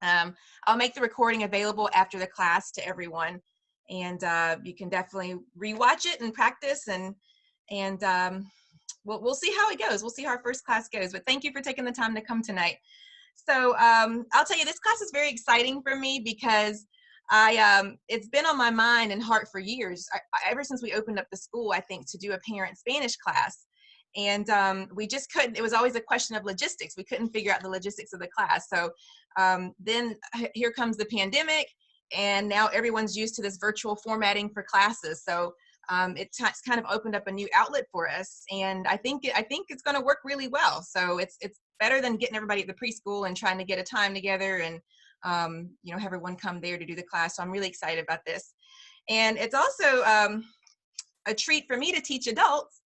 I'll make the recording available after the class to everyone, and you can definitely rewatch it and practice, and we'll see how it goes. We'll see how our first class goes. But thank you for taking the time to come tonight. So I'll tell you, this class is very exciting for me because it's been on my mind and heart for years. Ever since we opened up the school, I think, to do a parent Spanish class. And we just couldn't, it was always a question of logistics. We couldn't figure out the logistics of the class. So then here comes the pandemic, and now everyone's used to this virtual formatting for classes. So it's kind of opened up a new outlet for us, and I think it's going to work really well. So it's better than getting everybody at the preschool and trying to get a time together and you know, have everyone come there to do the class. So I'm really excited about this, and it's also a treat for me to teach adults.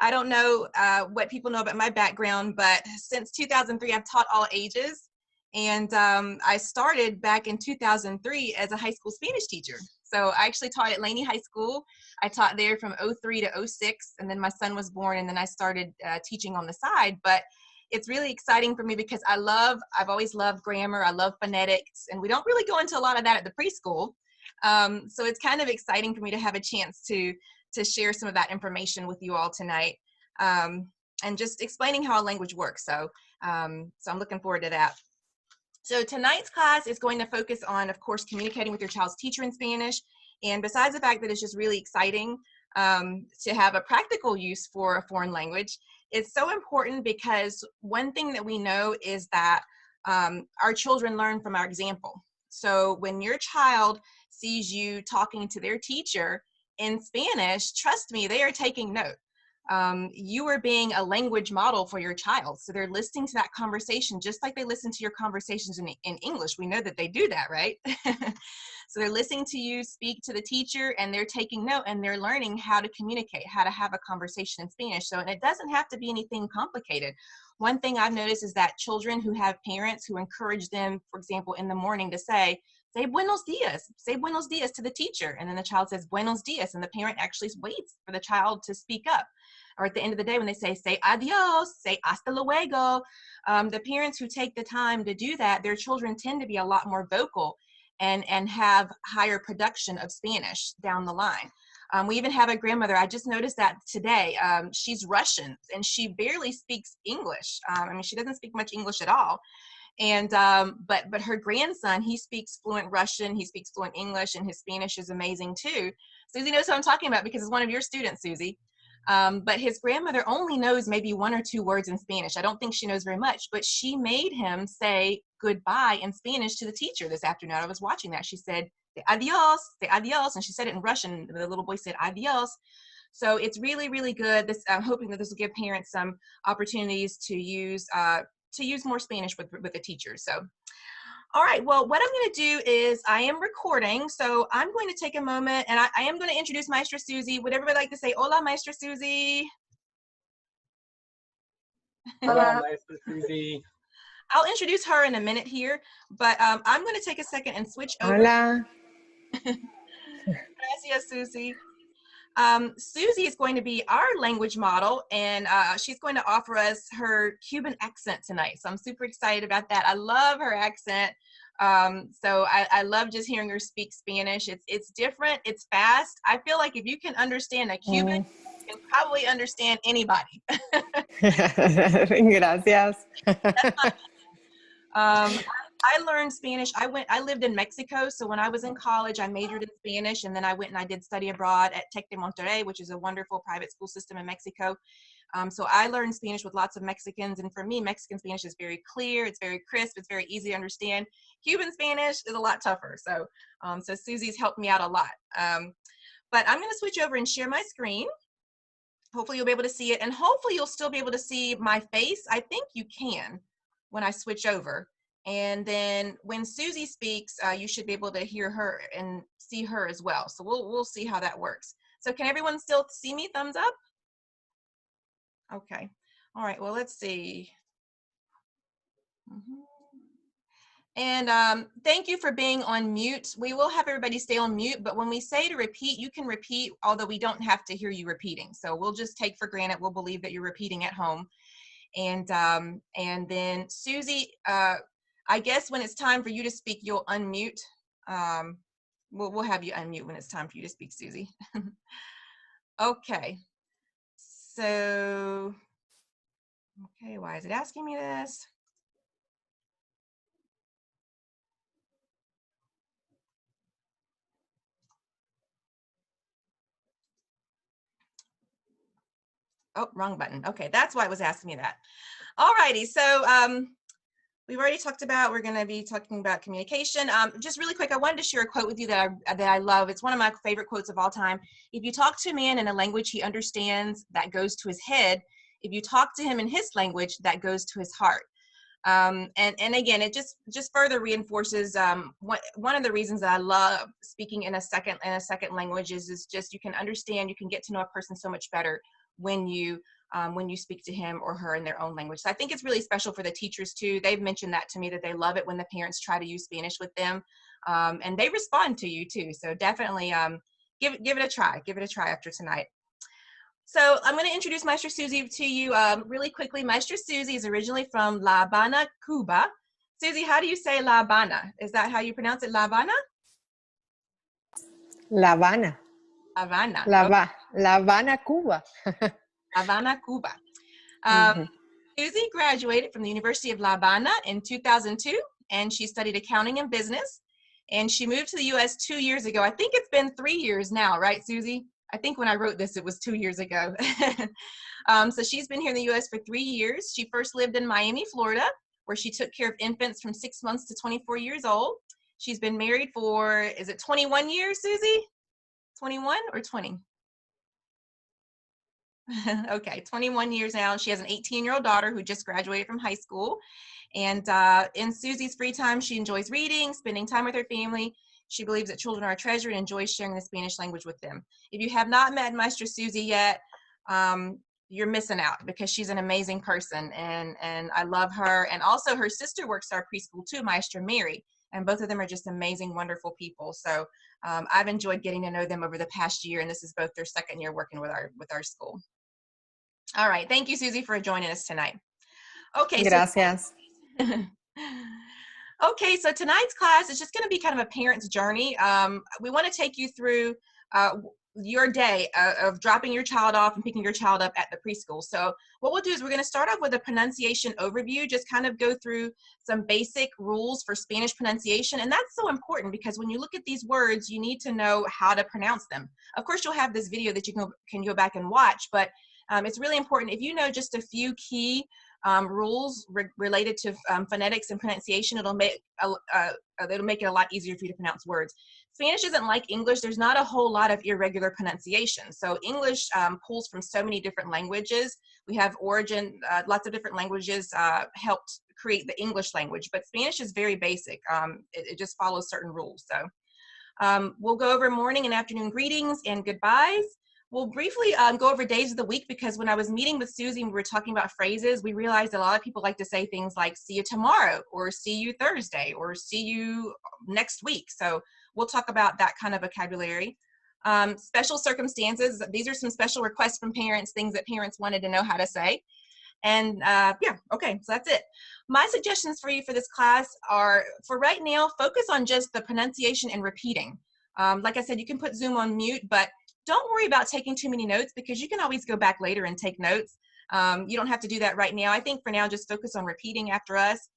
I don't know what people know about my background, but since 2003, I've taught all ages. And I started back in 2003 as a high school Spanish teacher. So I actually taught at Laney High School. I taught there from 03 to 06, and then my son was born, and then I started teaching on the side. But it's really exciting for me because I've always loved grammar. I love phonetics, and we don't really go into a lot of that at the preschool. So it's kind of exciting for me to have a chance to share some of that information with you all tonight, and just explaining how a language works. So I'm looking forward to that. So tonight's class is going to focus on, of course, communicating with your child's teacher in Spanish. And besides the fact that it's just really exciting to have a practical use for a foreign language, it's so important because one thing that we know is that our children learn from our example. So when your child sees you talking to their teacher in Spanish, trust me, they are taking note. You are being a language model for your child. So they're listening to that conversation just like they listen to your conversations in English. We know that they do that, right? So they're listening to you speak to the teacher, and they're taking note, and they're learning how to communicate, how to have a conversation in Spanish. So, and it doesn't have to be anything complicated. One thing I've noticed is that children who have parents who encourage them, for example, in the morning to say buenos dias to the teacher. And then the child says buenos dias, and the parent actually waits for the child to speak up. Or at the end of the day, when they say adios, say hasta luego, the parents who take the time to do that, their children tend to be a lot more vocal and have higher production of Spanish down the line. We even have a grandmother, I just noticed that today, she's Russian, and she barely speaks English. I mean, she doesn't speak much English at all. And but her grandson, he speaks fluent Russian, he speaks fluent English, and his Spanish is amazing too. Suzy knows what I'm talking about because it's one of your students, Suzy. But his grandmother only knows maybe 1 or 2 words in Spanish. I don't think she knows very much, but she made him say goodbye in Spanish to the teacher this afternoon. I was watching that. She said, adios, and she said it in Russian. The little boy said adios. So it's really, really good. I'm hoping that this will give parents some opportunities to use more Spanish with the teachers. So, all right, well, what I'm going to do is I am recording, so I'm going to take a moment, and I am going to introduce Maestra Suzy. Would everybody like to say hola, Maestra Suzy? Hola, Maestra Suzy. I'll introduce her in a minute here, but I'm going to take a second and switch over. Hola. Gracias, Suzy. Suzy is going to be our language model, and she's going to offer us her Cuban accent tonight. So I'm super excited about that. I love her accent. So I love just hearing her speak Spanish. It's different. It's fast. I feel like if you can understand a Cuban, you can probably understand anybody. Gracias. I learned Spanish. I lived in Mexico, so when I was in college, I majored in Spanish, and then I went and I did study abroad at Tec de Monterrey, which is a wonderful private school system in Mexico. So I learned Spanish with lots of Mexicans, and for me, Mexican Spanish is very clear, it's very crisp, it's very easy to understand. Cuban Spanish is a lot tougher, so so Suzy's helped me out a lot. But I'm going to switch over and share my screen. Hopefully you'll be able to see it, and hopefully you'll still be able to see my face. I think you can when I switch over. And then when Suzy speaks, you should be able to hear her and see her as well. So we'll see how that works. So can everyone still see me? Thumbs up? Okay. All right. Well, let's see. And thank you for being on mute. We will have everybody stay on mute, but when we say to repeat, you can repeat, although we don't have to hear you repeating. So we'll just take for granted, we'll believe that you're repeating at home. And then Suzy, I guess when it's time for you to speak, you'll unmute. We'll have you unmute when it's time for you to speak, Suzy. Okay. So, okay, why is it asking me this? Oh, wrong button. Okay, that's why it was asking me that. All righty, so we've already talked about, we're gonna be talking about communication. Just really quick, I wanted to share a quote with you that I love. It's one of my favorite quotes of all time. If you talk to a man in a language he understands, that goes to his head. If you talk to him in his language, that goes to his heart. And again, it just further reinforces one of the reasons that I love speaking in a second language is just you can understand, you can get to know a person so much better when you speak to him or her in their own language. So I think it's really special for the teachers too. They've mentioned that to me, that they love it when the parents try to use Spanish with them, and they respond to you too. So definitely give it a try. Give it a try after tonight. So I'm going to introduce Maestra Suzy to you really quickly. Maestra Suzy is originally from La Habana, Cuba. Suzy, how do you say La Habana? Is that how you pronounce it, La Habana? La Habana. Havana. La Habana, Cuba. Havana, Cuba. Mm-hmm. Suzy graduated from the University of La Habana in 2002, and she studied accounting and business. And she moved to the U.S. 2 years ago. I think it's been 3 years now, right, Suzy? I think when I wrote this, it was 2 years ago. So she's been here in the U.S. for 3 years. She first lived in Miami, Florida, where she took care of infants from 6 months to 24 years old. She's been married for, is it 21 years, Suzy? 21 or 20? Okay, 21 years now. She has an 18-year-old daughter who just graduated from high school. And in Suzy's free time, she enjoys reading, spending time with her family. She believes that children are a treasure and enjoys sharing the Spanish language with them. If you have not met Maestra Suzy yet, you're missing out, because she's an amazing person, and I love her. And also her sister works at our preschool too, Maestra Mary, and both of them are just amazing, wonderful people. So I've enjoyed getting to know them over the past year, and this is both their second year working with our school. All right, thank you, Suzy, for joining us tonight. Okay, Gracias. Okay, so tonight's class is just going to be kind of a parent's journey. We want to take you through your day of dropping your child off and picking your child up at the preschool. So what we'll do is we're going to start off with a pronunciation overview, just kind of go through some basic rules for Spanish pronunciation. And that's so important, because when you look at these words, you need to know how to pronounce them. Of course, you'll have this video that you can go back and watch, but it's really important if you know just a few key rules related to phonetics and pronunciation. It'll make it a lot easier for you to pronounce words. Spanish isn't like English. There's not a whole lot of irregular pronunciation. So English pulls from so many different languages. We have lots of different languages helped create the English language, but Spanish is very basic. It just follows certain rules. So we'll go over morning and afternoon greetings and goodbyes. We'll briefly go over days of the week, because when I was meeting with Suzy and we were talking about phrases, we realized a lot of people like to say things like see you tomorrow, or see you Thursday, or see you next week. So we'll talk about that kind of vocabulary. Special circumstances, these are some special requests from parents, things that parents wanted to know how to say. And yeah, okay, so that's it. My suggestions for you for this class are, for right now, focus on just the pronunciation and repeating. Like I said, you can put Zoom on mute, but don't worry about taking too many notes, because you can always go back later and take notes. You don't have to do that right now. I think for now, just focus on repeating after us.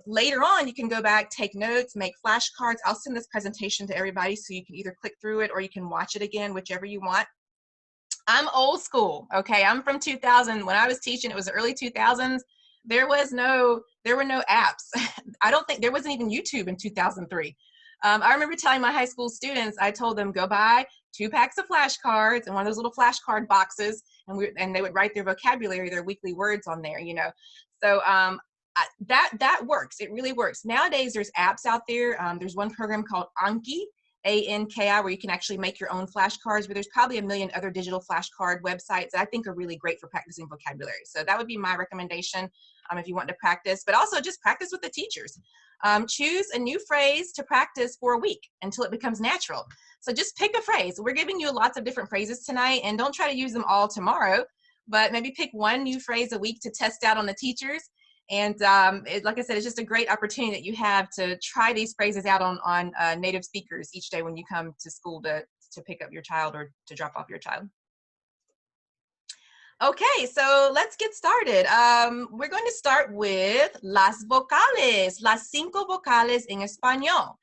Later on, you can go back, take notes, make flashcards. I'll send this presentation to everybody, so you can either click through it or you can watch it again, whichever you want. I'm old school, okay? I'm from 2000. When I was teaching, it was the early 2000s. There were no apps. I don't think there wasn't even YouTube in 2003. I remember telling my high school students, I told them, go buy 2 packs of flashcards and one of those little flashcard boxes, and they would write their vocabulary, their weekly words on there, you know. So that works. It really works. Nowadays, there's apps out there. There's one program called Anki, ANKI, where you can actually make your own flashcards, but there's probably a million other digital flashcard websites that I think are really great for practicing vocabulary. So that would be my recommendation if you want to practice, but also just practice with the teachers. Choose a new phrase to practice for a week until it becomes natural. So just pick a phrase. We're giving you lots of different phrases tonight, and don't try to use them all tomorrow, but maybe pick one new phrase a week to test out on the teachers. And like I said, it's just a great opportunity that you have to try these phrases out on native speakers each day when you come to school to pick up your child or to drop off your child. Okay, so let's get started. We're going to start with las vocales, las 5 vocales en español,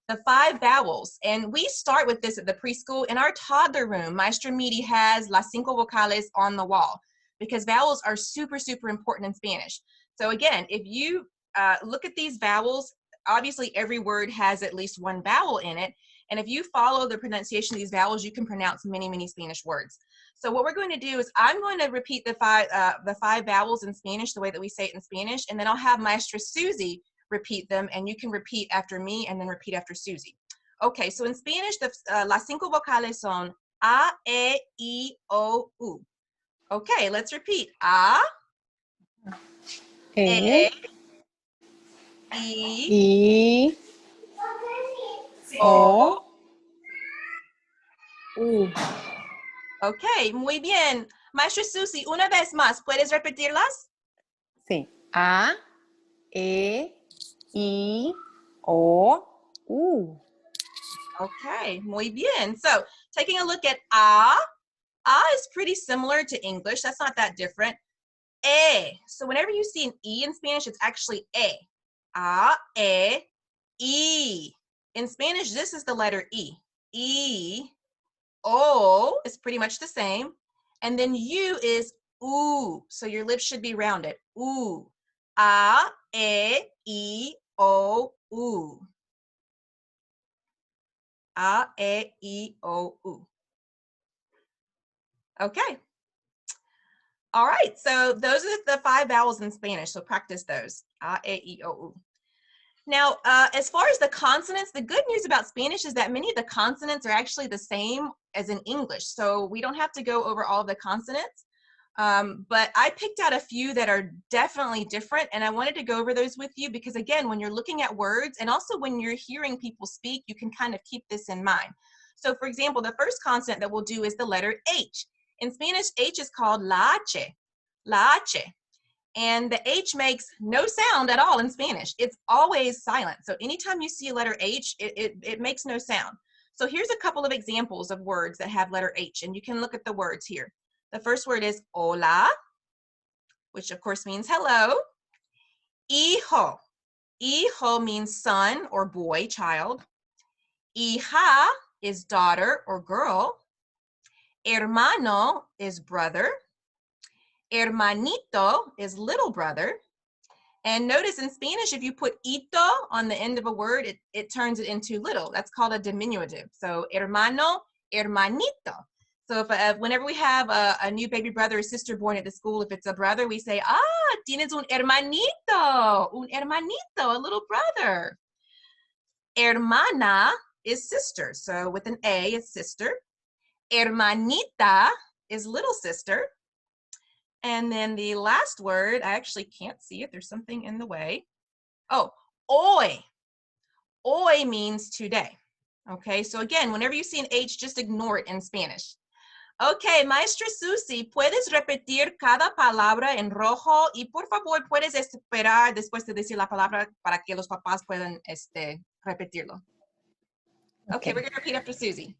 the 5 vowels. And we start with this at the preschool. In our toddler room, Maestra Midi has las 5 vocales on the wall because vowels are super, super important in Spanish. So again, if you look at these vowels, obviously every word has at least 1 vowel in it. And if you follow the pronunciation of these vowels, you can pronounce many, many Spanish words. So what we're going to do is I'm going to repeat the five vowels in Spanish the way that we say it in Spanish, and then I'll have Maestra Suzy repeat them, and you can repeat after me and then repeat after Suzy. Okay, so in Spanish, las 5 vocales son A, E, I, O, U. Okay, let's repeat. A, E, I, O, U. Ok, muy bien. Maestra Suzy, una vez más, ¿puedes repetirlas? Sí. A, E, I, O, U. Okay, muy bien. So taking a look at A is pretty similar to English. That's not that different. E. So whenever you see an E in Spanish, it's actually E. A, E, I. In Spanish, this is the letter E. E. O is pretty much the same. And then U is U. So your lips should be rounded. U. A, E, I, O, U. A, E, I, O, U. Okay. All right. So those are the 5 vowels in Spanish. So practice those. A, E, I, O, U. Now, as far as the consonants, the good news about Spanish is that many of the consonants are actually the same as in English. So we don't have to go over all of the consonants. But I picked out a few that are definitely different, and I wanted to go over those with you because, again, when you're looking at words and also when you're hearing people speak, you can kind of keep this in mind. So, for example, the first consonant that we'll do is the letter H. In Spanish, H is called la H. La H. And the H makes no sound at all in Spanish. It's always silent. So anytime you see a letter H, it makes no sound. So here's a couple of examples of words that have letter H, and you can look at the words here. The first word is hola, which of course means hello. Hijo. Hijo means son or boy, child. Hija is daughter or girl. Hermano is brother. Hermanito is little brother. And notice in Spanish, if you put ito on the end of a word, it turns it into little. That's called a diminutive. So hermano, hermanito. So if whenever we have a new baby brother or sister born at the school, if it's a brother, we say, tienes un hermanito, a little brother. Hermana is sister. So with an A, it's sister. Hermanita is little sister. And then the last word, I actually can't see it. There's something in the way. Oh, hoy. Hoy means today. Okay, so again, whenever you see an H, just ignore it in Spanish. Okay, Maestra Suzy, ¿puedes repetir cada palabra en rojo? Y por favor, puedes esperar después de decir la palabra para que los papás puedan repetirlo. Okay, we're going to repeat after Suzy.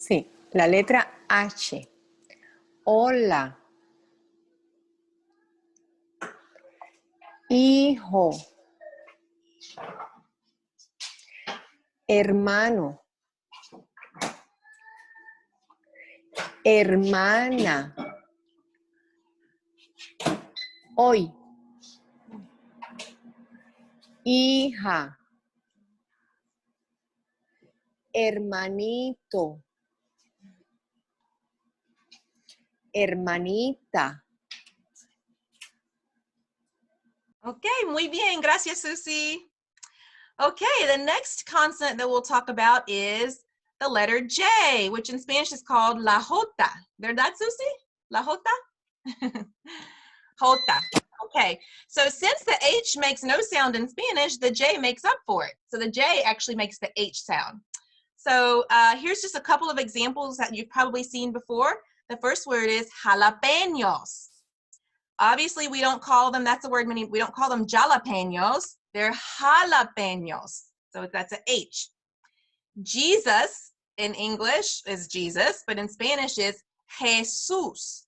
Sí, la letra H. Hola. Hijo. Hermano. Hermana. Hoy. Hija. Hermanito. Hermanita. Okay, muy bien. Gracias, Suzy. Okay, the next consonant that we'll talk about is the letter J, which in Spanish is called la jota. ¿Verdad, Suzy? La jota? Jota. Okay, so since the H makes no sound in Spanish, the J makes up for it. So the J actually makes the H sound. So here's just a couple of examples that you've probably seen before. The first word is jalapeños. Obviously, we don't call them, that's a word many, we don't call them jalapenos. They're jalapenos. So that's a H. Jesus in English is Jesus, but in Spanish is Jesús.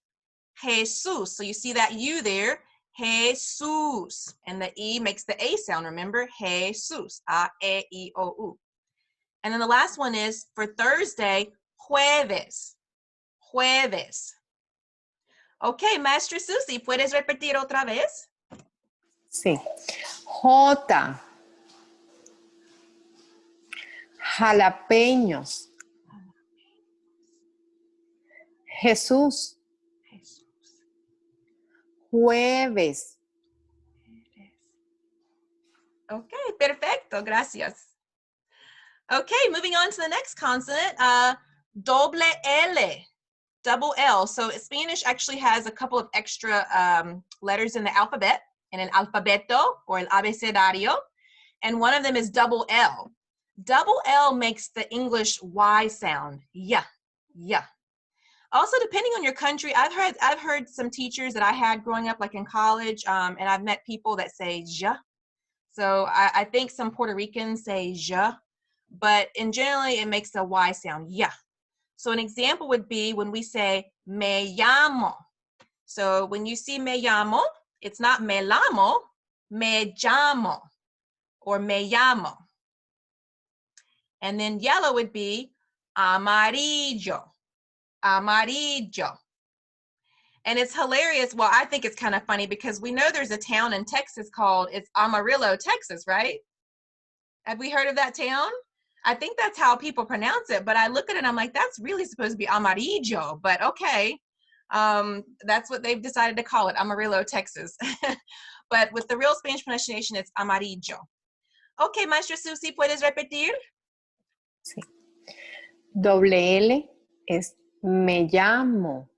Jesús. So you see that U there, Jesús. And the E makes the A sound, remember? Jesús. A-E-I-O-U. And then the last one is for Thursday, jueves. Jueves. Okay, Maestra Suzy, ¿puedes repetir otra vez? Sí. J. Jalapeños. Jesús. Jesús. Jueves. Okay, perfecto, gracias. Okay, moving on to the next consonant, doble L, double L. So Spanish actually has a couple of extra letters in the alphabet, in el alfabeto or el abecedario, and one of them is double L. Double L makes the English Y sound, yeah, yeah. Also, depending on your country, I've heard some teachers that I had growing up, like in college, and I've met people that say ja. So I think some Puerto Ricans say ja, but in generally it makes a Y sound, yeah. So an example would be when we say me llamo. So when you see me llamo, it's not me llamo, me llamo, or me llamo. And then yellow would be amarillo, amarillo. And it's hilarious. Well, I think it's kind of funny because we know there's a town in Texas called, it's Amarillo, Texas, right? Have we heard of that town? I think that's how people pronounce it, but I look at it and I'm like, that's really supposed to be Amarillo, but okay. That's what they've decided to call it, Amarillo, Texas. But with the real Spanish pronunciation, it's Amarillo. Okay, Maestra Suzy, ¿puedes repetir? Sí. Doble L es me llamo.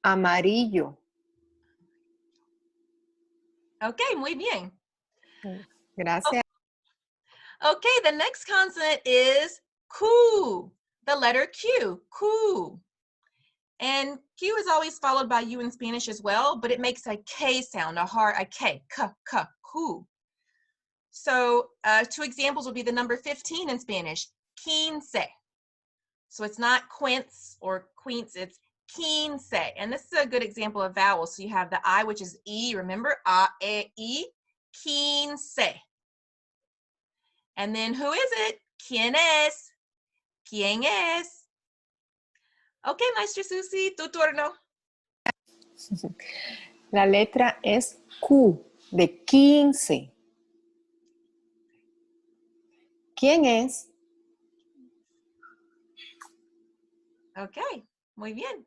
Amarillo. Okay, muy bien. Gracias. Okay, the next consonant is Q, the letter Q, Q. And Q is always followed by U in Spanish as well, but it makes a K sound, a K, Q. So 2 examples would be the number 15 in Spanish, quince. So it's not quince or quince, it's quince. And this is a good example of vowels. So you have the I, which is E, remember, A, E, quince. And then who is it? ¿Quién es? ¿Quién es? Okay, Maestra Suzy, tu turno. La letra es Q, de 15. ¿Quién es? Okay, muy bien.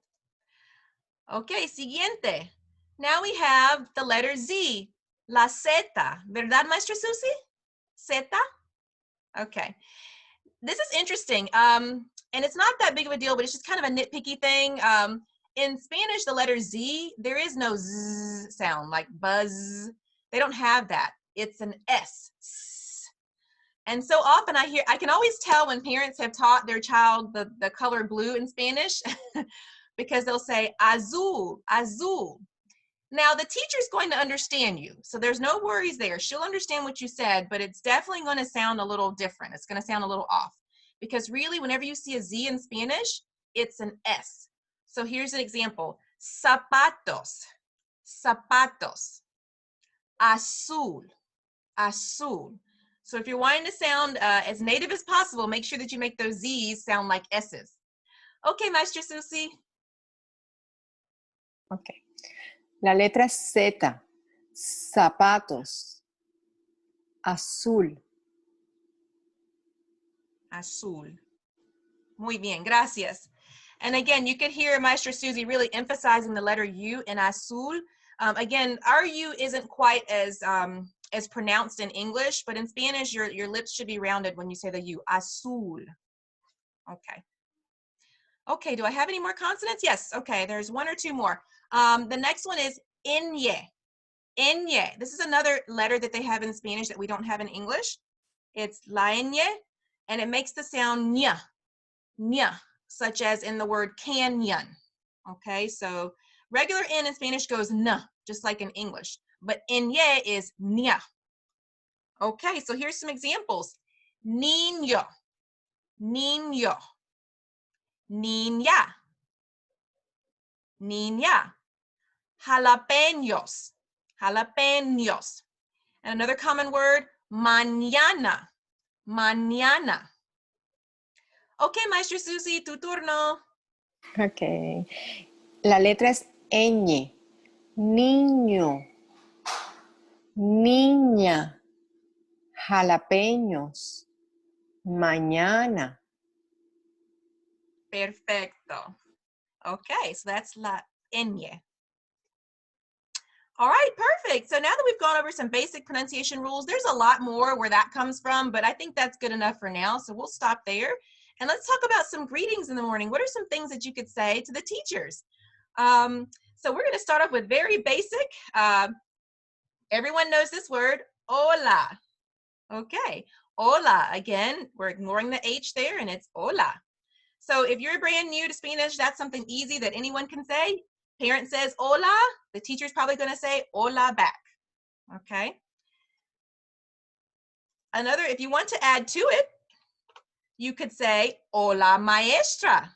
Okay, siguiente. Now we have the letter Z, la Z, ¿verdad, Maestra Suzy? Z? Okay. This is interesting, and it's not that big of a deal, but it's just kind of a nitpicky thing. In Spanish, the letter Z, there is no Z sound, like buzz. They don't have that. It's an S. And so often I can always tell when parents have taught their child the color blue in Spanish because they'll say azul, azul. Now the teacher's going to understand you, so there's no worries there. She'll understand what you said, but it's definitely going to sound a little different. It's going to sound a little off because really whenever you see a Z in Spanish, it's an S. So here's an example. Zapatos, zapatos. Azul, azul. So if you're wanting to sound as native as possible, make sure that you make those Z's sound like S's. Okay, Maestra Suzy. Okay. La letra es Z, zapatos, azul. Azul. Muy bien, gracias. And again, you could hear Maestra Suzy really emphasizing the letter U in azul. Again, our U isn't quite as pronounced in English, but in Spanish, your lips should be rounded when you say the U, azul. Okay. Okay, do I have any more consonants? Yes, okay, there's 1 or 2 more. The next one is ñ. Ñ. This is another letter that they have in Spanish that we don't have in English. It's la ñ, and it makes the sound ñ, such as in the word canyon. Okay, so Regular N in Spanish goes N, just like in English. But Nye is Nya. Okay, so here's some examples. Niño, niño, niña, niña. Jalapeños, jalapeños. And another common word, mañana, mañana. Okay, Maestra Suzy, tu turno. Ok. La letra es ñ. Niño. Niña. Jalapeños. Mañana. Perfecto. Okay, so that's la ñ. All right, perfect. So now that we've gone over some basic pronunciation rules, there's a lot more where that comes from, but I think that's good enough for now. So we'll stop there. And let's talk about some greetings in the morning. What are some things that you could say to the teachers? So we're going to start off with very basic. Everyone knows this word, hola. Okay, hola. Again, we're ignoring the H there, and it's hola. So if you're brand new to Spanish, that's something easy that anyone can say. Parent says hola, the teacher's probably going to say hola back. Okay. Another, if you want to add to it, you could say hola maestra.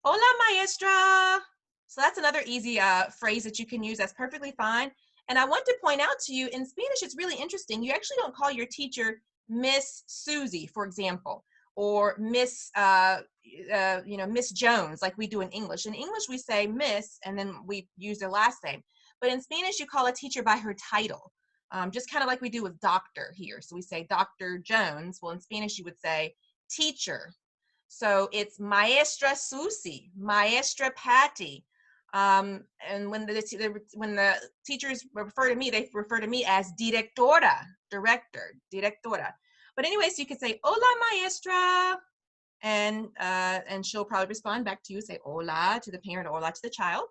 Hola maestra. So that's another easy phrase that you can use. That's perfectly fine. And I want to point out to you, in Spanish, it's really interesting. You actually don't call your teacher Miss Suzy, for example, or Miss, Miss Jones, like we do in English. In English, we say Miss, and then we use their last name. But in Spanish, you call a teacher by her title, just kind of like we do with doctor here. So we say Dr. Jones. Well, in Spanish, you would say teacher. So it's Maestra Suzy, Maestra Patty. And when the teachers refer to me, they refer to me as Directora, director, Directora. But anyways, you could say, hola maestra, and she'll probably respond back to you, say hola to the parent, hola to the child.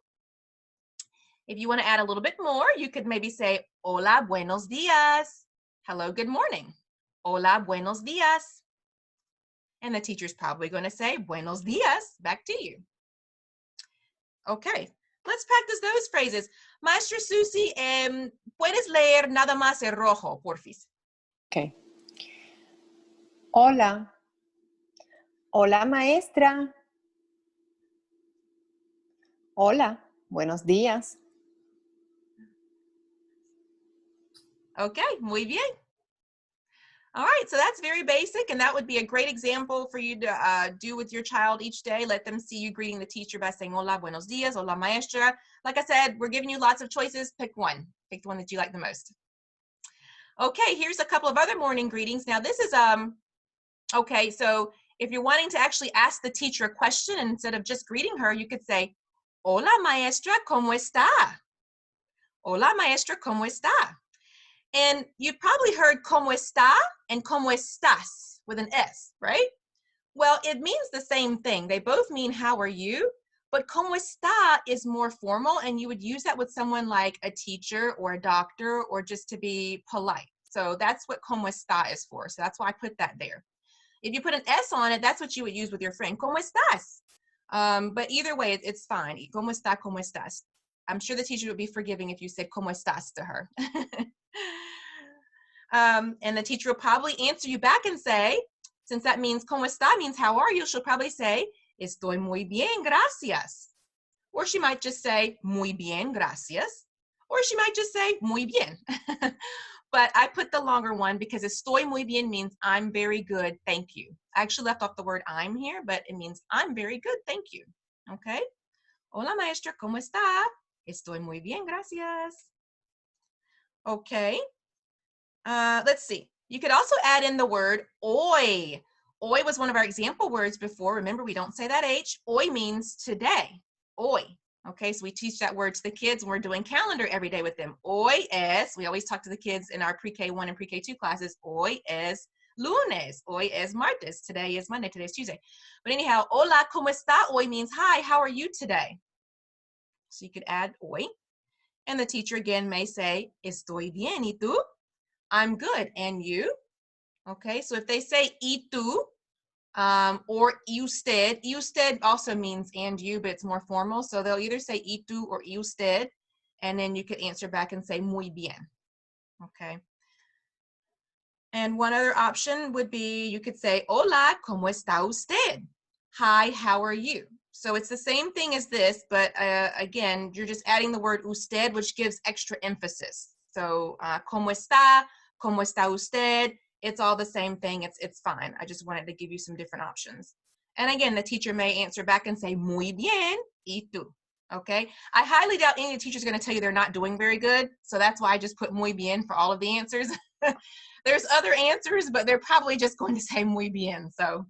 If you want to add a little bit more, you could maybe say, hola, buenos dias. Hello, good morning. Hola, buenos dias. And the teacher's probably going to say, buenos dias, back to you. Okay, let's practice those phrases. Maestra Suzy, ¿puedes leer nada más el rojo, porfis? Ok. Hola. Hola, maestra. Hola, buenos días. Okay, muy bien. All right, so that's very basic, and that would be a great example for you to do with your child each day. Let them see you greeting the teacher by saying, hola, buenos dias, hola, maestra. Like I said, we're giving you lots of choices. Pick one. Pick the one that you like the most. Okay, here's a couple of other morning greetings. Now, this is, okay, so if you're wanting to actually ask the teacher a question, instead of just greeting her, you could say, hola, maestra, ¿cómo está? Hola, maestra, ¿cómo está? And you've probably heard como está and como estás with an S, right? Well, it means the same thing. They both mean how are you, but como está is more formal, and you would use that with someone like a teacher or a doctor, or just to be polite. So that's what como está is for. So that's why I put that there. If you put an S on it, that's what you would use with your friend. ¿Cómo estás? But either way, it's fine. ¿Cómo está? ¿Cómo estás? I'm sure the teacher would be forgiving if you said ¿Cómo estás to her. And the teacher will probably answer you back and say, since that means ¿Cómo está? Means how are you? She'll probably say, estoy muy bien, gracias. Or she might just say, muy bien, gracias. Or she might just say, muy bien. But I put the longer one because estoy muy bien means I'm very good, thank you. I actually left off the word I'm here, but it means I'm very good, thank you. Okay? Hola, maestra, ¿cómo está? Estoy muy bien, gracias. Okay. Let's see. You could also add in the word hoy. Hoy was one of our example words before. Remember, we don't say that H. Hoy means today. Hoy. Okay, so we teach that word to the kids when we're doing calendar every day with them. Hoy es, we always talk to the kids in our pre-K1 and pre-K2 classes, hoy es lunes, hoy es martes, today is Monday, today is Tuesday. But anyhow, hola, ¿cómo está? Hoy means hi, how are you today? So you could add hoy. And the teacher again may say, estoy bien, ¿y tú? I'm good, and you? Okay, so if they say, ¿y tú? or usted. Usted also means and you, but it's more formal. So they'll either say y tú or usted, and then you could answer back and say muy bien. Okay. And one other option would be you could say, hola, ¿cómo está usted? Hi, how are you? So it's the same thing as this, but again, you're just adding the word usted, which gives extra emphasis. So, ¿cómo está? ¿Cómo está usted? It's all the same thing. It's fine. I just wanted to give you some different options. And again, the teacher may answer back and say, muy bien, y tú. Okay. I highly doubt any of the teachers are going to tell you they're not doing very good. So that's why I just put muy bien for all of the answers. There's other answers, but they're probably just going to say muy bien. So,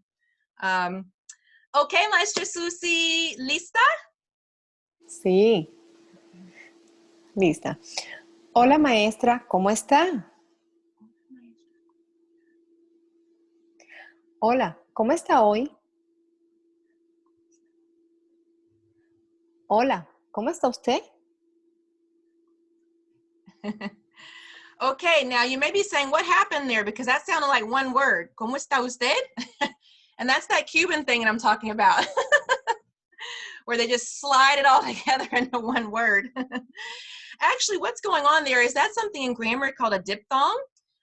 okay, Maestra Suzy, ¿lista? Sí, lista. Hola, maestra, ¿cómo está? Hola, ¿cómo está hoy? Hola, ¿cómo está usted? Okay, now you may be saying, what happened there? Because that sounded like one word. ¿Cómo está usted? And that's that Cuban thing that I'm talking about, where they just slide it all together into one word. Actually, what's going on there is that's something in grammar called a diphthong.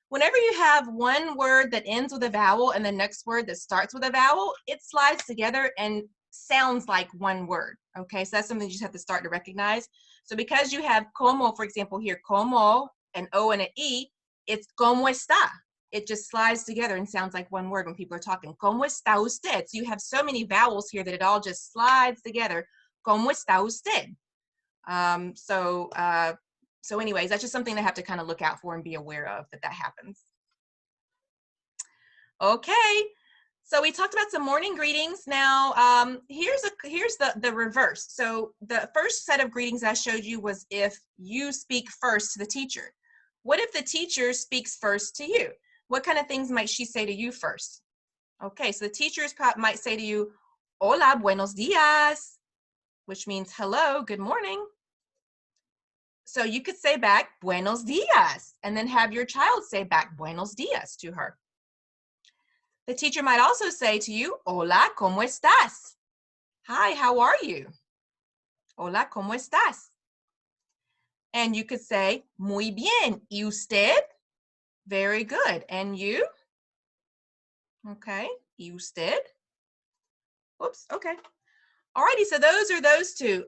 Whenever you have one word that ends with a vowel and the next word that starts with a vowel, it slides together and sounds like one word. Okay, so that's something you just have to start to recognize. So because you have como, for example, here, como, an O and an E, it's como está. It just slides together and sounds like one word when people are talking. ¿Cómo está usted? So you have so many vowels here that it all just slides together. ¿Cómo está usted? So anyways, that's just something to have to kind of look out for and be aware of that happens. Okay, so we talked about some morning greetings. Now, here's the reverse. So the first set of greetings I showed you was if you speak first to the teacher. What if the teacher speaks first to you? What kind of things might she say to you first? Okay, so the teachers might say to you, hola, buenos dias, which means hello, good morning. So you could say back, buenos dias, and then have your child say back, buenos dias to her. The teacher might also say to you, hola, ¿cómo estás? Hi, how are you? Hola, ¿cómo estás? And you could say, muy bien, ¿y usted? Very good. And you? Okay, ¿y usted? Oops, okay. Alrighty, so those are those two.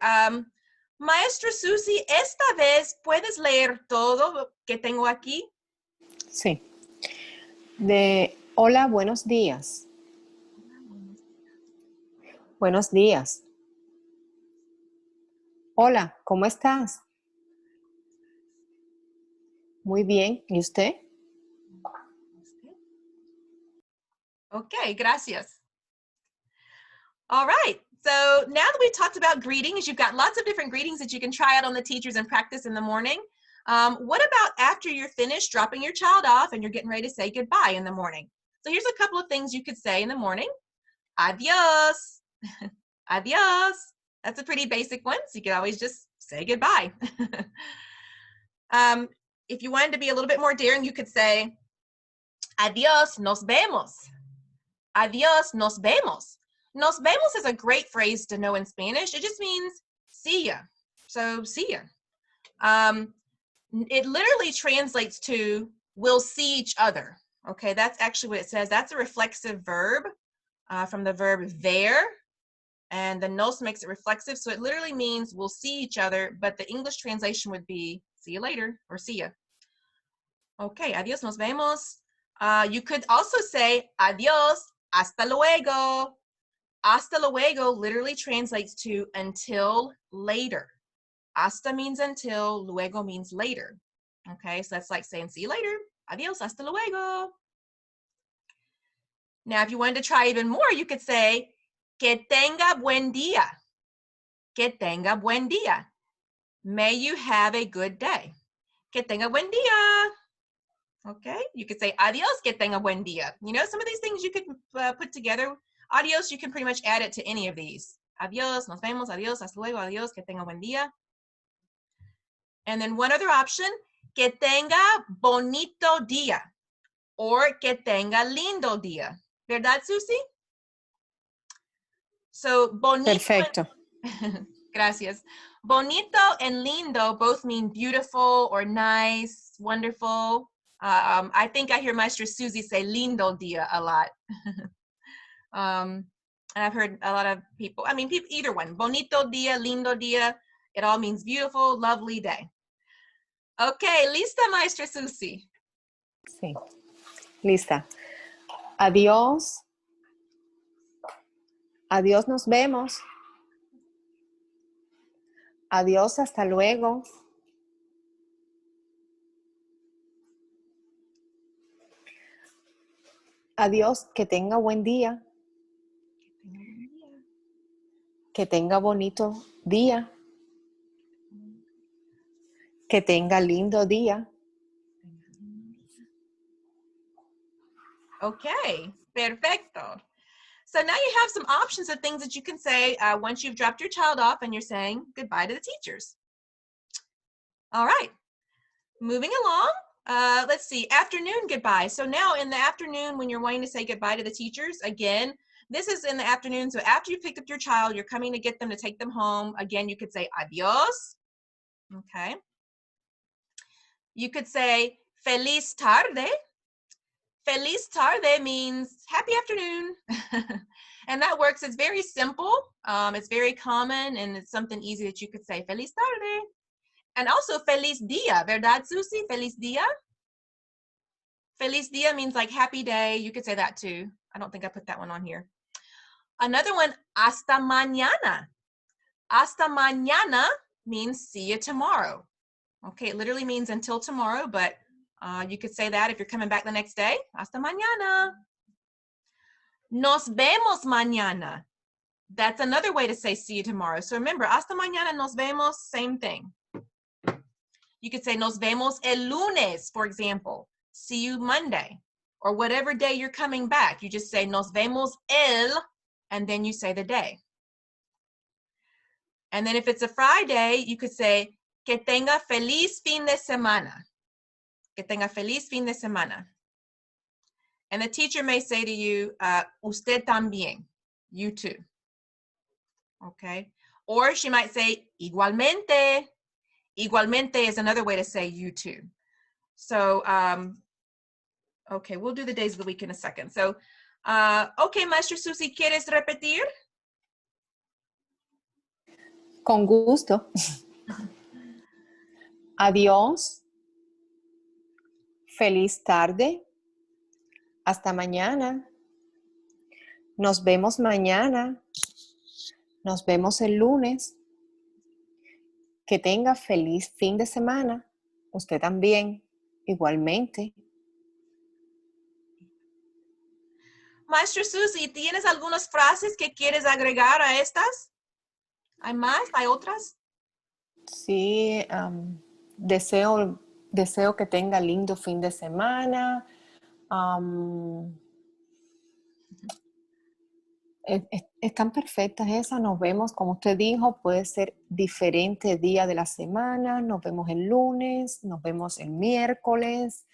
Maestra Suzy, esta vez puedes leer todo que tengo aquí. Sí. De hola, buenos días. Buenos días. Hola, ¿cómo estás? Muy bien, ¿y usted? Okay, gracias. All right, so now that we've talked about greetings, you've got lots of different greetings that you can try out on the teachers and practice in the morning. What about after you're finished dropping your child off and you're getting ready to say goodbye in the morning? So here's a couple of things you could say in the morning. Adios. Adios. That's a pretty basic one, so you can always just say goodbye. If you wanted to be a little bit more daring, you could say, adios, nos vemos. Adios, nos vemos. Nos vemos is a great phrase to know in Spanish. It just means see ya. So see ya. It literally translates to we'll see each other. Okay, that's actually what it says. That's a reflexive verb from the verb ver, and the nos makes it reflexive. So it literally means we'll see each other, but the English translation would be see you later or see ya. Okay, adios, nos vemos. You could also say adios, hasta luego. Hasta luego literally translates to until later. Hasta means until, luego means later. Okay, so that's like saying see you later. Adios, hasta luego. Now, if you wanted to try even more, you could say que tenga buen día. Que tenga buen día. May you have a good day. Que tenga buen día. Okay, you could say adios, que tenga buen día. You know, some of these things you could put together. Adios, you can pretty much add it to any of these. Adios, nos vemos, adios, hasta luego, adios, que tenga buen día. And then one other option, que tenga bonito día, or que tenga lindo día. ¿Verdad, Suzy? So bonito. Perfecto. Gracias. Bonito and lindo both mean beautiful or nice, wonderful. I think I hear Maestra Suzy say lindo dia a lot. And I've heard a lot of people, I mean, either one. Bonito dia, lindo dia. It all means beautiful, lovely day. Okay, lista, Maestra Suzy. Sí. Lista. Adiós. Adiós, nos vemos. Adiós, hasta luego. Adiós, que tenga buen día. Que tenga bonito día. Que tenga lindo día. Okay, perfecto. So now you have some options of things that you can say once you've dropped your child off and you're saying goodbye to the teachers. All right, moving along. Let's see, afternoon goodbye. So now in the afternoon when you're wanting to say goodbye to the teachers, again, this is in the afternoon. So after you picked up your child, you're coming to get them to take them home. Again, you could say adios. Okay. You could say feliz tarde. Feliz tarde means happy afternoon. And that works. It's very simple. It's very common, and it's something easy that you could say feliz tarde. And also feliz dia, ¿verdad, Suzy? Feliz dia. Feliz dia means like happy day. You could say that too. I don't think I put that one on here. Another one, hasta mañana. Hasta mañana means see you tomorrow. Okay, it literally means until tomorrow, but you could say that if you're coming back the next day. Hasta mañana. Nos vemos mañana. That's another way to say see you tomorrow. So remember, hasta mañana, nos vemos, same thing. You could say nos vemos el lunes, for example. See you Monday. Or whatever day you're coming back. You just say nos vemos el, and then you say the day. And then if it's a Friday, you could say que tenga feliz fin de semana. Que tenga feliz fin de semana. And the teacher may say to you, usted también, you too. Okay. Or she might say, igualmente. Igualmente is another way to say you too. So, okay, we'll do the days of the week in a second. So, okay, Maestra Suzy, ¿quieres repetir? Con gusto. Adiós. Feliz tarde. Hasta mañana. Nos vemos mañana. Nos vemos el lunes. Que tenga feliz fin de semana. Usted también, igualmente. Maestra Suzy, ¿tienes algunas frases que quieres agregar a estas? ¿Hay más? ¿Hay otras? Sí, deseo que tenga lindo fin de semana. Están perfectas esas, nos vemos, como usted dijo, puede ser diferente día de la semana, nos vemos el lunes, nos vemos el miércoles,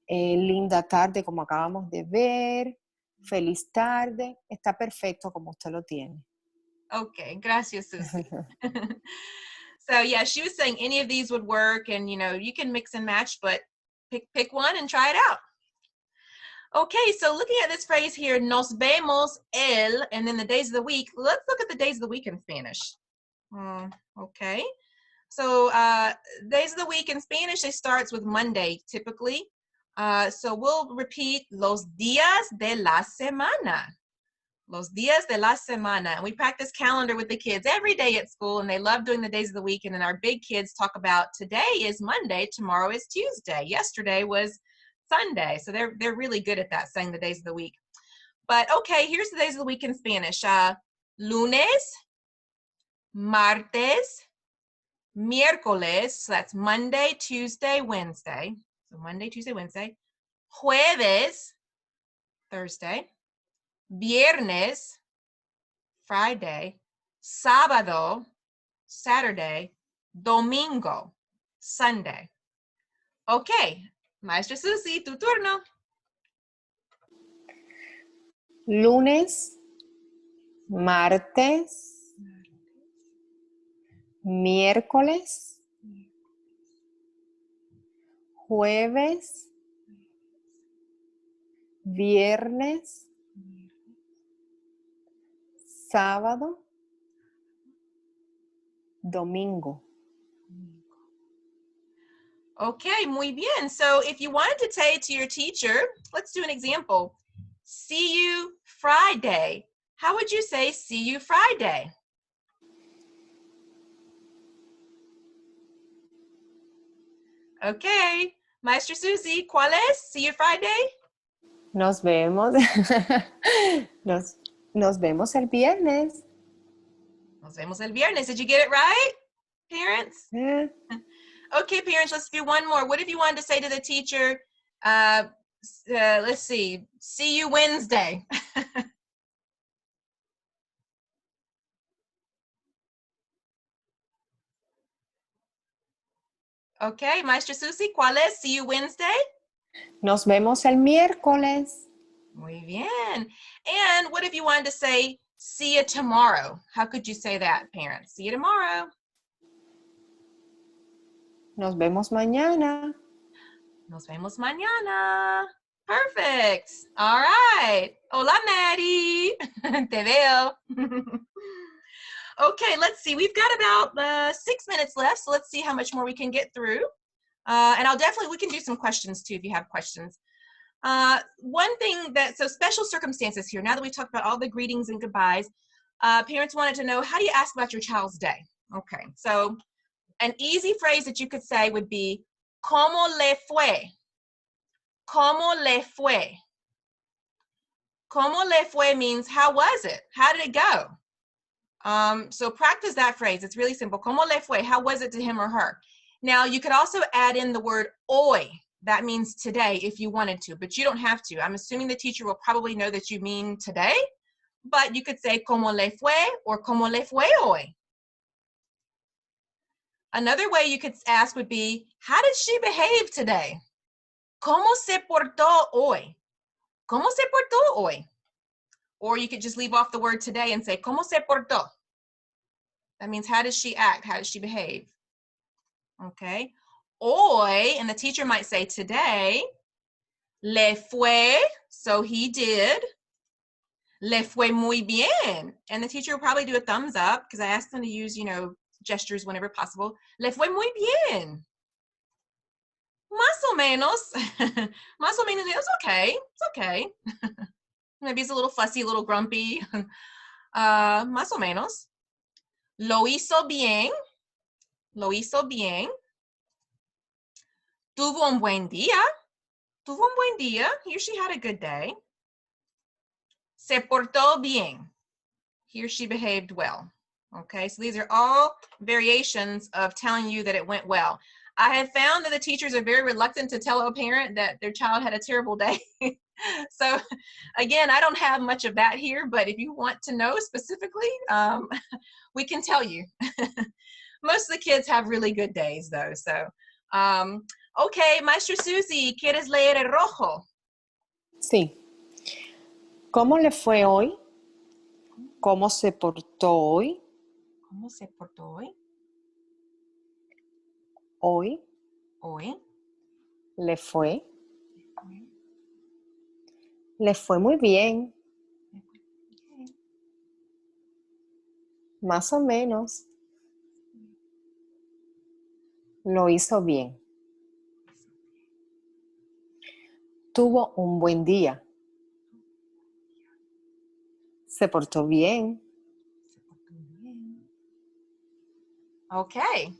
linda tarde como acabamos de ver, feliz tarde, está perfecto como usted lo tiene. Okay, gracias, Suzy. So yeah, she was saying any of these would work, and you know, you can mix and match, but pick one and try it out. Okay, so looking at this phrase here, nos vemos el, and then the days of the week, let's look at the days of the week in Spanish. Okay, so days of the week in Spanish, it starts with Monday, typically. So we'll repeat los días de la semana. Los días de la semana. And we practice calendar with the kids every day at school, and they love doing the days of the week. And then our big kids talk about today is Monday, tomorrow is Tuesday, yesterday was Sunday. So they're really good at that, saying the days of the week. But okay, here's the days of the week in Spanish. Lunes, martes, miércoles, so that's Monday, Tuesday, Wednesday. So Monday, Tuesday, Wednesday. Jueves, Thursday. Viernes, Friday. Sábado, Saturday. Domingo, Sunday. Okay, Maestra Suzy, tu turno. Lunes, martes, miércoles, jueves, viernes, sábado, domingo. Okay, muy bien. So if you wanted to say to your teacher, let's do an example. See you Friday. How would you say see you Friday? Okay, Maestra Suzy, ¿cuál es? See you Friday? Nos vemos. Nos vemos el viernes. Nos vemos el viernes. Did you get it right, parents? Eh, Okay, parents, let's do one more. What if you wanted to say to the teacher, let's see you Wednesday. Okay, Maestra Suzy, ¿cuál es? See you Wednesday? Nos vemos el miércoles. Muy bien. And what if you wanted to say, see you tomorrow? How could you say that, parents? See you tomorrow. Nos vemos mañana. Nos vemos mañana. Perfect. All right. Hola, Maddie. Te veo. Okay, let's see. We've got about 6 minutes left, so let's see how much more we can get through. And we can do some questions too if you have questions. One thing so special circumstances here, now that we've talked about all the greetings and goodbyes, parents wanted to know, how do you ask about your child's day? Okay, so an easy phrase that you could say would be, ¿Cómo le fue? ¿Cómo le fue? ¿Cómo le fue means, how was it? How did it go? So practice that phrase. It's really simple. ¿Cómo le fue? How was it to him or her? Now, you could also add in the word hoy. That means today if you wanted to, but you don't have to. I'm assuming the teacher will probably know that you mean today, but you could say ¿Cómo le fue? Or ¿Cómo le fue hoy? Another way you could ask would be, how did she behave today? ¿Cómo se portó hoy? ¿Cómo se portó hoy? Or you could just leave off the word today and say, ¿Cómo se portó? That means, how does she act? How does she behave? Okay. Hoy, and the teacher might say today, le fue, so he did. Le fue muy bien. And the teacher will probably do a thumbs up because I asked them to use, gestures whenever possible. Le fue muy bien. Más o menos. Más o menos, it's okay. It's okay. Maybe it's a little fussy, a little grumpy. Más o menos. Lo hizo bien. Lo hizo bien. Tuvo un buen día. Tuvo un buen día. He or she had a good day. Se portó bien. He or she behaved well. Okay, so these are all variations of telling you that it went well. I have found that the teachers are very reluctant to tell a parent that their child had a terrible day. So again, I don't have much of that here, but if you want to know specifically, we can tell you. Most of the kids have really good days though. So, okay, Maestra Suzy, ¿quieres leer el rojo? Sí. ¿Cómo le fue hoy? ¿Cómo se portó hoy? ¿Cómo se portó hoy? Hoy Hoy. le fue. Le fue muy bien. Más o menos. Lo hizo bien. Tuvo un buen día. Se portó bien. Okay.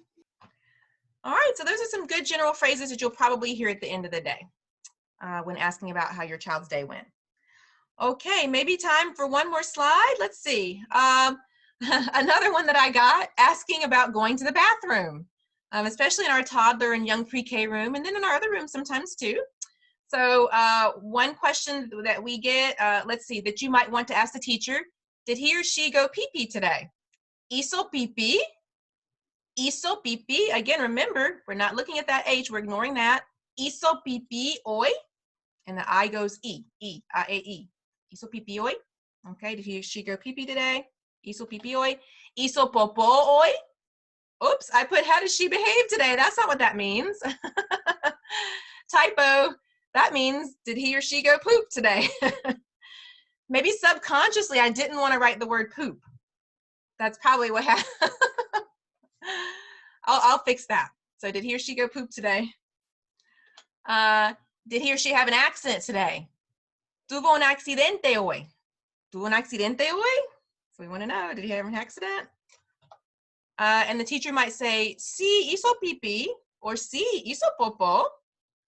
All right, so those are some good general phrases that you'll probably hear at the end of the day when asking about how your child's day went. Okay, maybe time for one more slide. Let's see. Another one that I got, asking about going to the bathroom, especially in our toddler and young pre-K room, and then in our other rooms sometimes too. So one question that we get, let's see, that you might want to ask the teacher, did he or she go pee-pee today? Hizo pipí? Hizo pipí? Again, remember, we're not looking at that H, we're ignoring that. Hizo pipí hoy? And the I goes I-A-E. Hizo pipí hoy? Okay, did she go pee-pee today? Hizo pipí hoy? Hizo popó hoy? Oops, I put how does she behave today? That's not what that means. Typo. That means did he or she go poop today? Maybe subconsciously I didn't want to write the word poop. That's probably what happened. I'll fix that. So did he or she go poop today? Did he or she have an accident today? Tuvo un accidente hoy. Tuvo un accidente hoy? So we want to know, did he have an accident? And the teacher might say, sí, hizo pipí, or sí, hizo popó,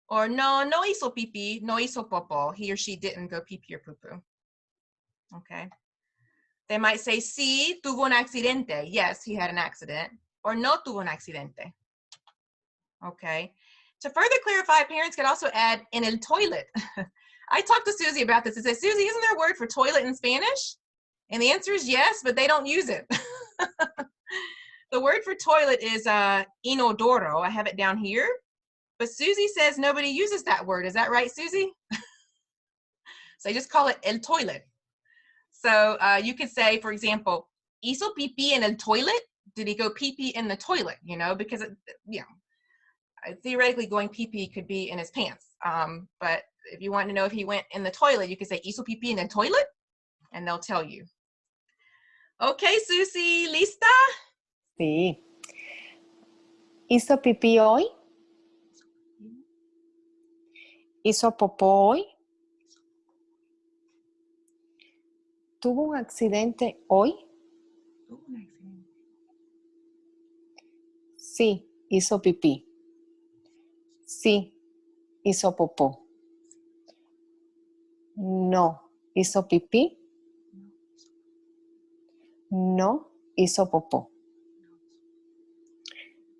or no, no hizo pipí, no hizo popó. He or she didn't go pee-pee or poo-poo. Okay. They might say, sí, tuvo un accidente. Yes, he had an accident. Or no tuvo un accidente. Okay. To further clarify, parents could also add en el toilet. I talked to Suzy about this. I said, Suzy, isn't there a word for toilet in Spanish? And the answer is yes, but they don't use it. The word for toilet is inodoro. I have it down here. But Suzy says nobody uses that word. Is that right, Suzy? So they just call it el toilet. So you could say, for example, hizo pipí en el toilet. Did he go pee-pee in the toilet? You know, because, theoretically going pee-pee could be in his pants. But if you want to know if he went in the toilet, you could say, hizo pipí en el toilet, and they'll tell you. Okay, Suzy, ¿lista? Sí. ¿Hizo pipí hoy? ¿Hizo popó hoy? ¿Tuvo un accidente hoy? Sí, hizo pipí. Sí, hizo popó. No, hizo pipí. No, hizo popó.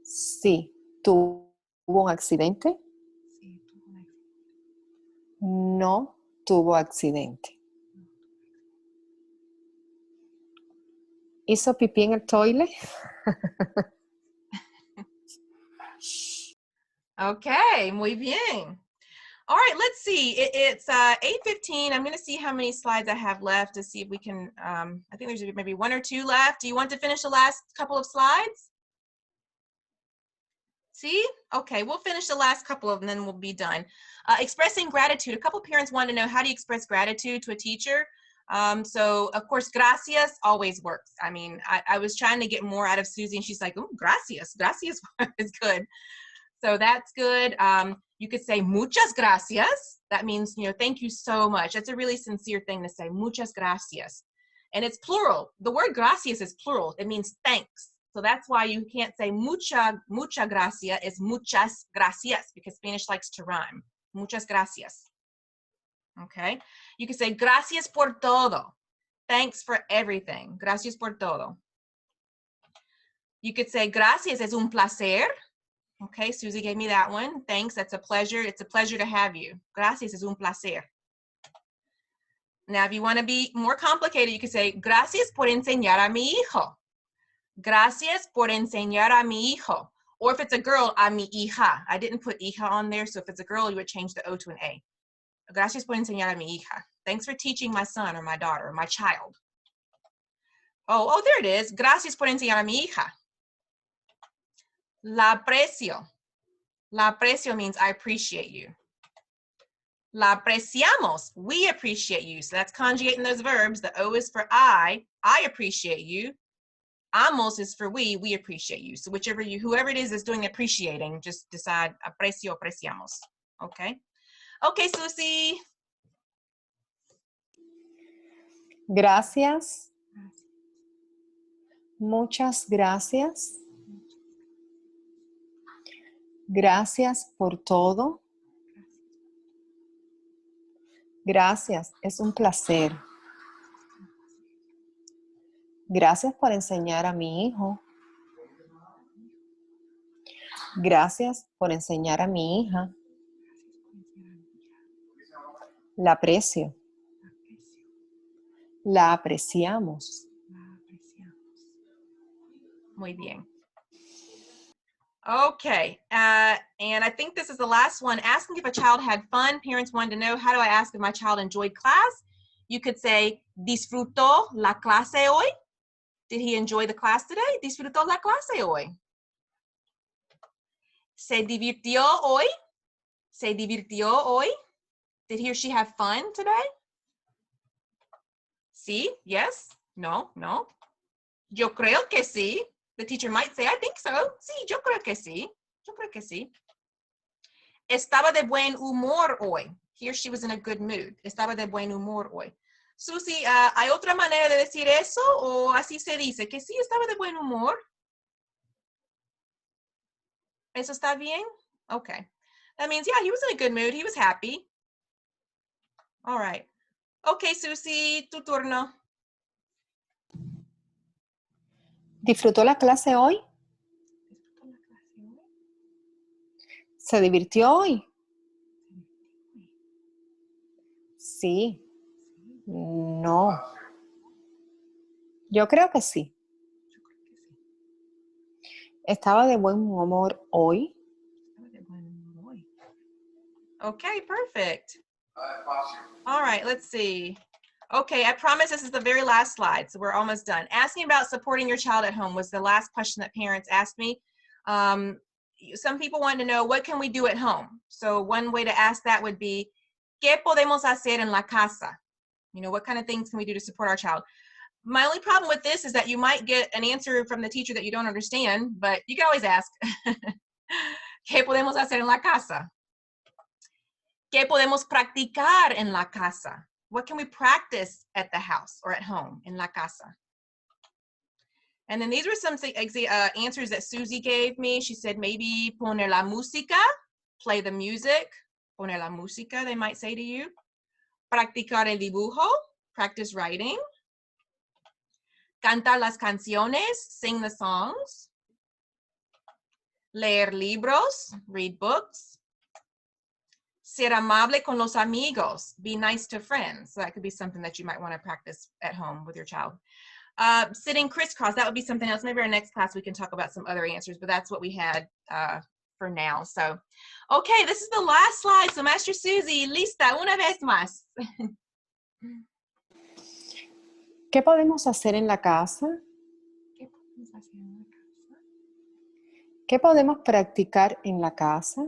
Sí, tuvo un accidente. No tuvo accidente. ¿Hizo pipí en el toilet? Okay, muy bien. All right, let's see. It's 8:15. I'm going to see how many slides I have left to see if we can, I think there's maybe one or two left. Do you want to finish the last couple of slides? See? Okay, we'll finish the last couple of them, and then we'll be done. Expressing gratitude. A couple parents want to know, how do you express gratitude to a teacher? So, of course, gracias always works. I mean, I was trying to get more out of Suzy, and she's like, oh, gracias. Gracias is good. So that's good. You could say muchas gracias. That means, thank you so much. That's a really sincere thing to say, muchas gracias. And it's plural. The word gracias is plural. It means thanks. So that's why you can't say mucha gracia. It's muchas gracias, because Spanish likes to rhyme. Muchas gracias. Okay. You can say gracias por todo. Thanks for everything. Gracias por todo. You could say gracias, es un placer. Okay, Suzy gave me that one. Thanks, that's a pleasure. It's a pleasure to have you. Gracias, es un placer. Now, if you want to be more complicated, you could say, gracias por enseñar a mi hijo. Gracias por enseñar a mi hijo. Or if it's a girl, a mi hija. I didn't put hija on there, so if it's a girl, you would change the O to an A. Gracias por enseñar a mi hija. Thanks for teaching my son or my daughter or my child. Oh, there it is. Gracias por enseñar a mi hija. La aprecio. La aprecio means I appreciate you. La apreciamos. We appreciate you. So that's conjugating those verbs. The O is for I appreciate you. Amos is for we appreciate you. So whoever it is doing appreciating, just decide aprecio, apreciamos. Okay? Okay, Suzy. Gracias. Muchas gracias. Gracias por todo. Gracias, es un placer. Gracias por enseñar a mi hijo. Gracias por enseñar a mi hija. La aprecio. La apreciamos. Muy bien. Okay, and I think this is the last one. Asking if a child had fun. Parents wanted to know, how do I ask if my child enjoyed class? You could say, ¿disfrutó la clase hoy? Did he enjoy the class today? ¿Disfrutó la clase hoy? ¿Se divirtió hoy? ¿Se divirtió hoy? Did he or she have fun today? Sí, yes, no, no. Yo creo que sí. The teacher might say, I think so. Sí, yo creo que sí. Yo creo que sí. Estaba de buen humor hoy. He or she was in a good mood. Estaba de buen humor hoy. Suzy, ¿hay otra manera de decir eso o así se dice? Que sí, estaba de buen humor. ¿Eso está bien? Okay. That means, yeah, he was in a good mood. He was happy. All right. Okay, Suzy, tu turno. ¿Disfrutó la clase hoy? ¿Se divirtió hoy? Sí. No. Yo creo que sí. ¿Estaba de buen humor hoy? Okay, perfect. All right, let's see. Okay, I promise this is the very last slide, so we're almost done. Asking about supporting your child at home was the last question that parents asked me. Some people wanted to know, what can we do at home? So one way to ask that would be, ¿qué podemos hacer en la casa? You know, what kind of things can we do to support our child? My only problem with this is that you might get an answer from the teacher that you don't understand, but you can always ask, ¿qué podemos hacer en la casa? ¿Qué podemos practicar en la casa? What can we practice at the house or at home, en la casa? And then these were some answers that Suzy gave me. She said maybe poner la música, play the music. Poner la música, they might say to you. Practicar el dibujo, practice writing. Cantar las canciones, sing the songs. Leer libros, read books. Ser amable con los amigos, be nice to friends. So that could be something that you might want to practice at home with your child. Sitting crisscross, that would be something else. Maybe our next class we can talk about some other answers, but that's what we had for now. So, okay, this is the last slide. So Maestra Suzy, lista una vez más. ¿Qué podemos hacer en la casa? ¿Qué podemos hacer en la casa? ¿Qué podemos practicar en la casa?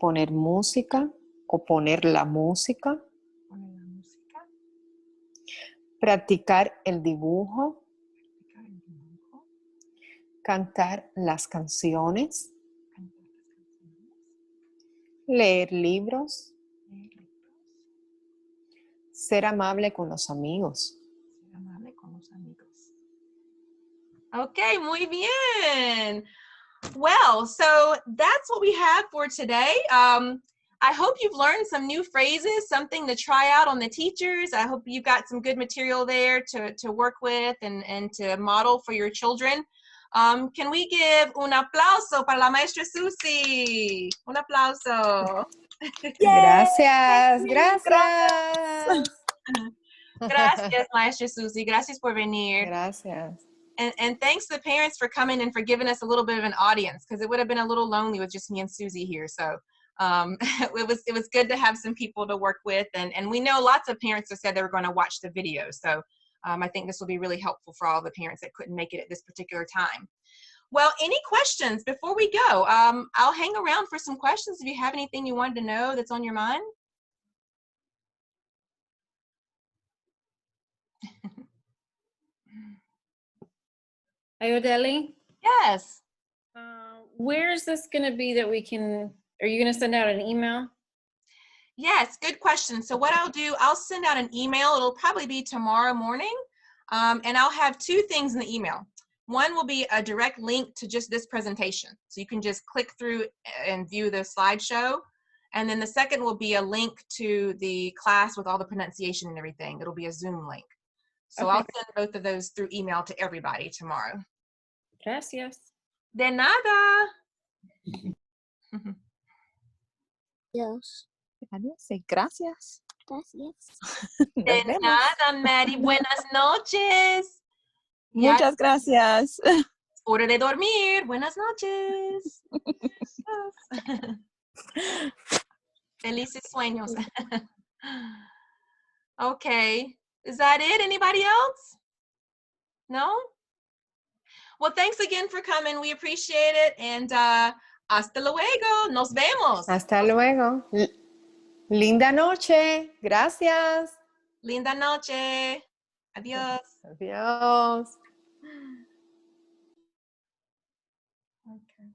Poner música o poner la música. Poner la música. Practicar el dibujo. Practicar el dibujo. Cantar las canciones. Cantar las canciones. Leer libros. Leer libros. Ser amable con los amigos. Ser amable con los amigos. Okay, muy bien. Well, so that's what we have for today. I hope you've learned some new phrases, something to try out on the teachers. I hope you've got some good material there to work with and to model for your children. Can we give un aplauso para la Maestra Suzy? Un aplauso. Gracias, gracias. Gracias, Maestra Suzy. Gracias por venir. Gracias. And thanks to the parents for coming and for giving us a little bit of an audience, because it would have been a little lonely with just me and Suzy here. So it was good to have some people to work with. And we know lots of parents have said they were going to watch the video. So I think this will be really helpful for all the parents that couldn't make it at this particular time. Well, any questions before we go? I'll hang around for some questions if you have anything you wanted to know that's on your mind. Ayodele, Yes. where is this going to be that we can, are you going to send out an email? Yes, good question. So what I'll do, I'll send out an email. It'll probably be tomorrow morning. And I'll have two things in the email. One will be a direct link to just this presentation. So you can just click through and view the slideshow. And then the second will be a link to the class with all the pronunciation and everything. It'll be a Zoom link. So Okay. I'll send both of those through email to everybody tomorrow. Gracias. De nada. Dios. Gracias. Gracias. De nada, Maddie. Buenas noches. Muchas gracias. Hora de dormir. Buenas noches. Felices sueños. Okay. Is that it? Anybody else? No? Well, thanks again for coming. We appreciate it. And hasta luego. Nos vemos. Hasta luego. Linda noche. Gracias. Linda noche. Adiós. Adiós. Okay.